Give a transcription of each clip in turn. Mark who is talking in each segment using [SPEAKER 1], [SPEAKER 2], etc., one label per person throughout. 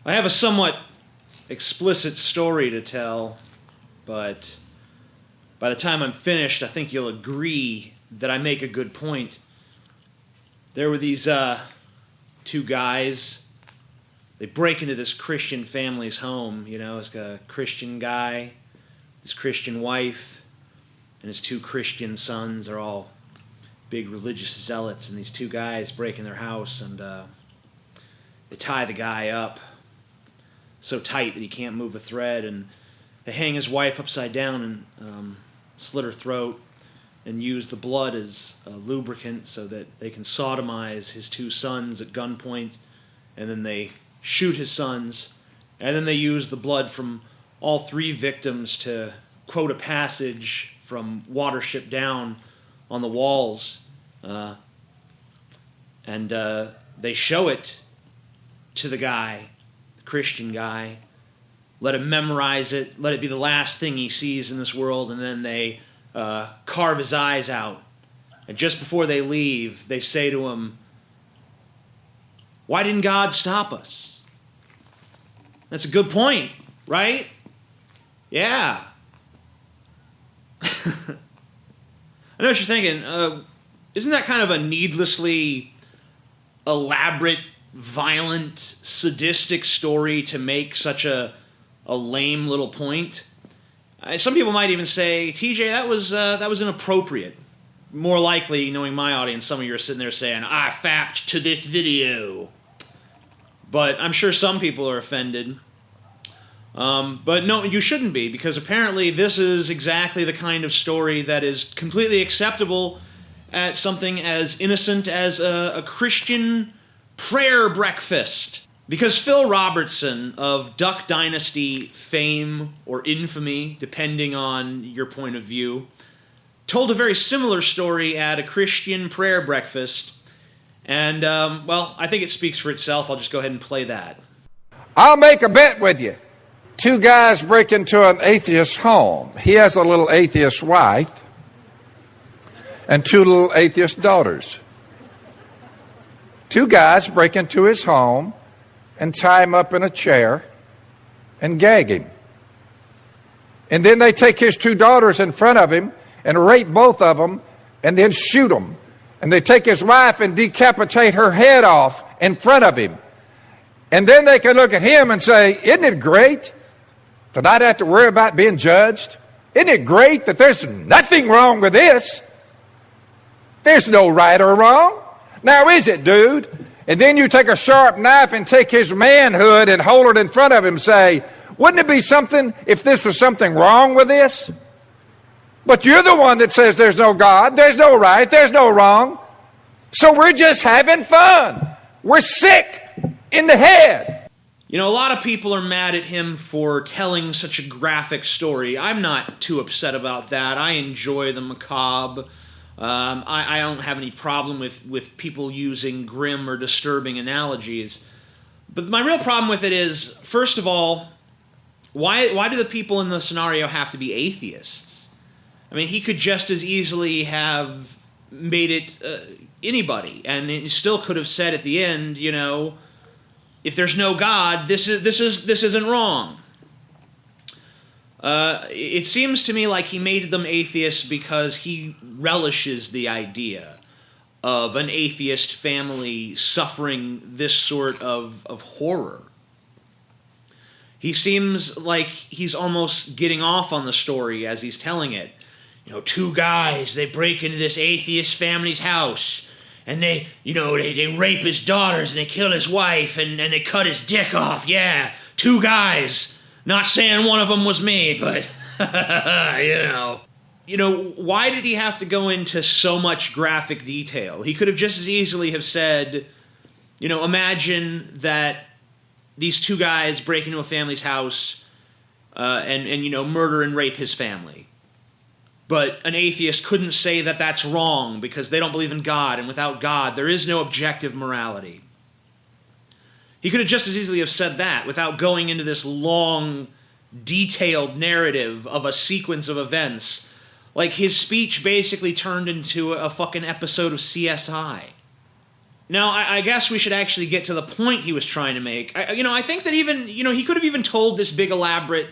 [SPEAKER 1] I have a somewhat explicit story to tell, but by the time I'm finished, I think you'll agree that I make a good point. There were these two guys. They break into this Christian family's home. You know, it's a Christian guy, his Christian wife, and his two Christian sons are all big religious zealots. And these two guys break in their house, and they tie the guy up so tight that he can't move a thread, and they hang his wife upside down and slit her throat and use the blood as a lubricant so that they can sodomize his two sons at gunpoint, and then they shoot his sons, and then they use the blood from all three victims to quote a passage from Watership Down on the walls, and they show it to the guy, the Christian guy, let him memorize it, let it be the last thing he sees in this world, and then they carve his eyes out. And just before they leave, they say to him, "Why didn't God stop us?" That's a good point, right? Yeah. I know what you're thinking. Isn't that kind of a needlessly elaborate, violent, sadistic story to make such a lame little point? Some people might even say, TJ, that was inappropriate. More likely, knowing my audience, some of you are sitting there saying, I fapped to this video. But I'm sure some people are offended. But no, you shouldn't be, because apparently this is exactly the kind of story that is completely acceptable at something as innocent as a Christian prayer breakfast. Because Phil Robertson of Duck Dynasty fame or infamy, depending on your point of view, told a very similar story at a Christian prayer breakfast. And, well, I think it speaks for itself. I'll just go ahead and play that.
[SPEAKER 2] I'll make a bet with you. Two guys break into an atheist home. He has a little atheist wife and two little atheist daughters. Two guys break into his home and tie him up in a chair and gag him. And then they take his two daughters in front of him and rape both of them and then shoot them. And they take his wife and decapitate her head off in front of him. And then they can look at him and say, isn't it great to not have to worry about being judged? Isn't it great that there's nothing wrong with this? There's no right or wrong. Now is it, dude? And then you take a sharp knife and take his manhood and hold it in front of him and say, wouldn't it be something if this was something wrong with this? But you're the one that says there's no God, there's no right, there's no wrong. So we're just having fun. We're sick in the head.
[SPEAKER 1] You know, a lot of people are mad at him for telling such a graphic story. I'm not too upset about that. I enjoy the macabre. I don't have any problem with people using grim or disturbing analogies. But my real problem with it is, first of all, why do the people in the scenario have to be atheists? I mean, he could just as easily have made it anybody, and he still could have said at the end, you know, if there's no God, this isn't wrong. It seems to me like he made them atheists because he relishes the idea of an atheist family suffering this sort of horror. He seems like he's almost getting off on the story as he's telling it. You know, two guys, they break into this atheist family's house, and they rape his daughters, and they kill his wife, and they cut his dick off. Yeah, two guys. Not saying one of them was me, but, You know, why did he have to go into so much graphic detail? He could have just as easily have said, you know, imagine that these two guys break into a family's house and murder and rape his family. But an atheist couldn't say that that's wrong because they don't believe in God, and without God, there is no objective morality. He could have just as easily have said that without going into this long, detailed narrative of a sequence of events. Like, his speech basically turned into a fucking episode of CSI. Now, I guess we should actually get to the point he was trying to make. I think that even, he could have even told this big elaborate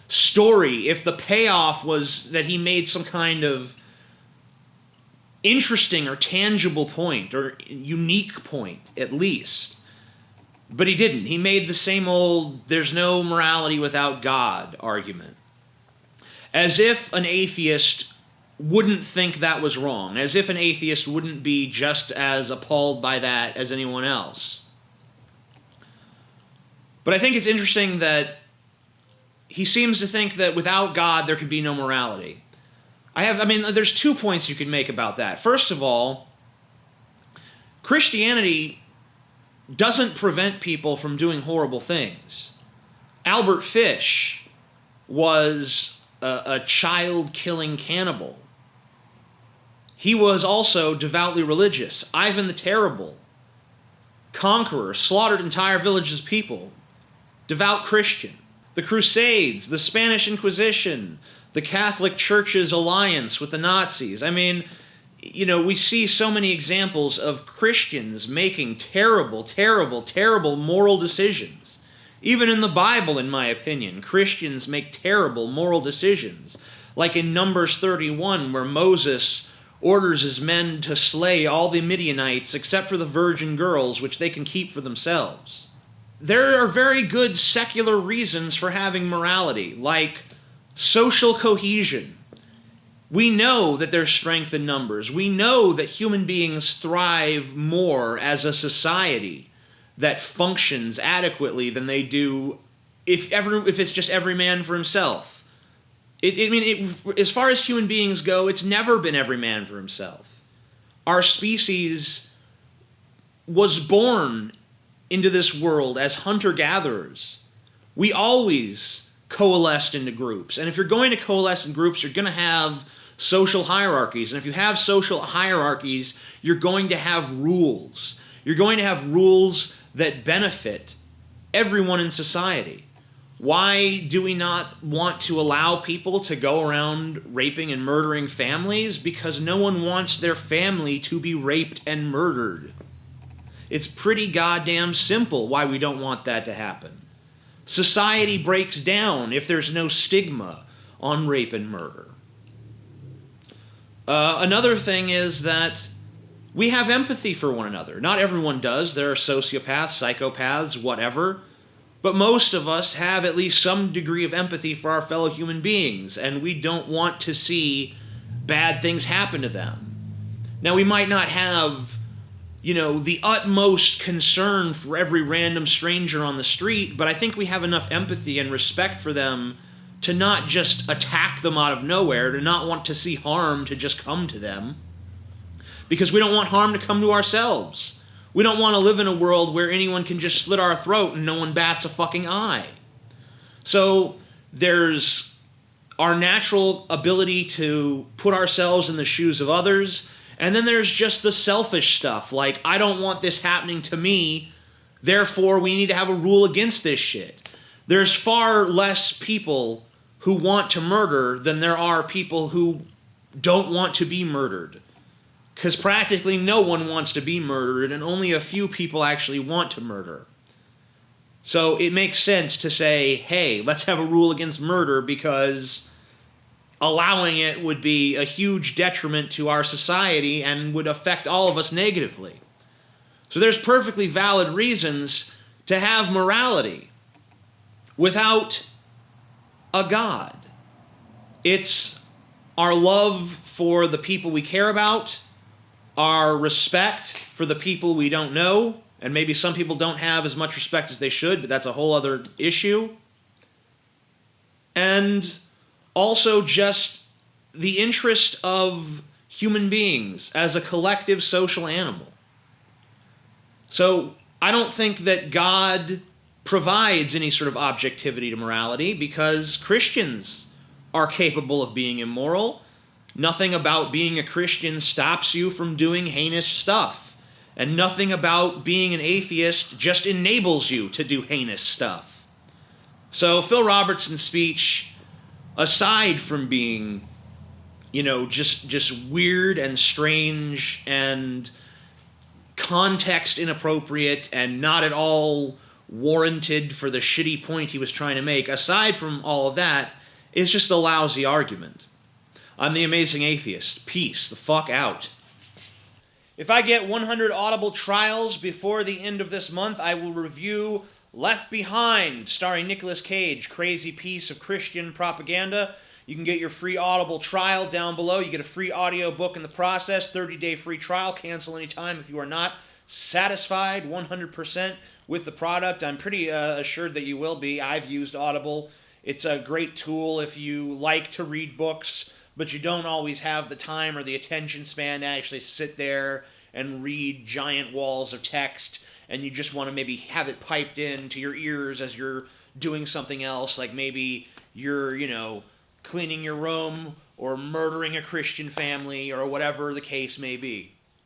[SPEAKER 1] story if the payoff was that he made some kind of interesting or tangible point or unique point, at least. But he didn't. He made the same old, there's no morality without God argument. As if an atheist wouldn't think that was wrong. As if an atheist wouldn't be just as appalled by that as anyone else. But I think it's interesting that he seems to think that without God there could be no morality. There's 2 points you could make about that. First of all, Christianity doesn't prevent people from doing horrible things. Albert Fish was a child-killing cannibal. He was also devoutly religious. Ivan the Terrible, conqueror, slaughtered entire villages of people, devout Christian. The Crusades, the Spanish Inquisition, the Catholic Church's alliance with the Nazis. We see so many examples of Christians making terrible, terrible, terrible moral decisions. Even in the Bible, in my opinion, Christians make terrible moral decisions. Like in Numbers 31, where Moses orders his men to slay all the Midianites except for the virgin girls, which they can keep for themselves. There are very good secular reasons for having morality, like social cohesion. We know that there's strength in numbers. We know that human beings thrive more as a society that functions adequately than they do if it's just every man for himself. As far as human beings go, it's never been every man for himself. Our species was born into this world as hunter-gatherers. We always coalesced into groups. And if you're going to coalesce in groups, you're going to have social hierarchies. And if you have social hierarchies, you're going to have rules. You're going to have rules that benefit everyone in society. Why do we not want to allow people to go around raping and murdering families? Because no one wants their family to be raped and murdered. It's pretty goddamn simple why we don't want that to happen. Society breaks down if there's no stigma on rape and murder. Another thing is that we have empathy for one another. Not everyone does. There are sociopaths, psychopaths, whatever. But most of us have at least some degree of empathy for our fellow human beings, and we don't want to see bad things happen to them. Now, we might not have, the utmost concern for every random stranger on the street, but I think we have enough empathy and respect for them to not just attack them out of nowhere, to not want to see harm to just come to them, because we don't want harm to come to ourselves. We don't want to live in a world where anyone can just slit our throat and no one bats a fucking eye. So there's our natural ability to put ourselves in the shoes of others, and then there's just the selfish stuff, like, I don't want this happening to me, therefore we need to have a rule against this shit. There's far less people who want to murder than there are people who don't want to be murdered. Because practically no one wants to be murdered, and only a few people actually want to murder. So it makes sense to say, hey, let's have a rule against murder, because allowing it would be a huge detriment to our society and would affect all of us negatively. So there's perfectly valid reasons to have morality without a God. It's our love for the people we care about, our respect for the people we don't know, and maybe some people don't have as much respect as they should, but that's a whole other issue. And also just the interest of human beings as a collective social animal. So I don't think that God provides any sort of objectivity to morality, because Christians are capable of being immoral. Nothing about being a Christian stops you from doing heinous stuff. And nothing about being an atheist just enables you to do heinous stuff. So Phil Robertson's speech, aside from being, just weird and strange and context inappropriate and not at all warranted for the shitty point he was trying to make, aside from all of that, is just a lousy argument. I'm the Amazing Atheist. Peace the fuck out. If I get 100 Audible trials before the end of this month, I will review Left Behind, starring Nicolas Cage, crazy piece of Christian propaganda. You can get your free Audible trial down below. You get a free audio book in the process, 30-day free trial, cancel anytime if you are not satisfied 100% with the product. I'm pretty assured that you will be. I've used Audible. It's a great tool if you like to read books, but you don't always have the time or the attention span to actually sit there and read giant walls of text, and you just want to maybe have it piped into your ears as you're doing something else, like maybe you're, cleaning your room or murdering a Christian family or whatever the case may be.